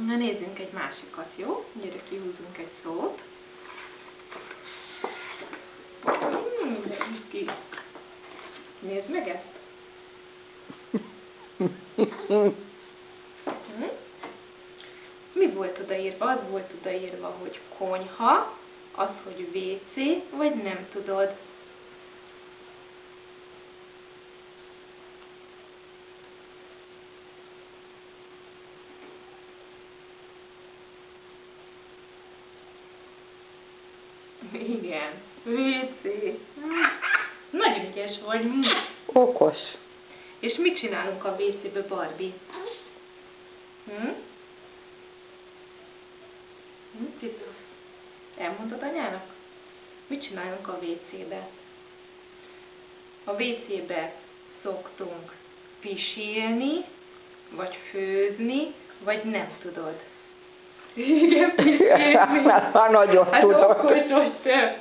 Na nézzünk egy másikat, jó? Gyere, kihúzunk egy szót. De ki. Nézd meg ezt. Mi volt odaírva? Az volt odaírva, hogy konyha, az, hogy WC, vagy nem tudod. Igen, WC. Nagyon ügyes vagy. Okos. És mit csinálunk a WC-be, Barbie? Citrus. Elmondod anyának? Mit csinálunk a WC-be? A WC-be szoktunk pisilni, vagy főzni, vagy nem tudod. Igen, pisilni. Nagyon Hát tudod. okos vagy te.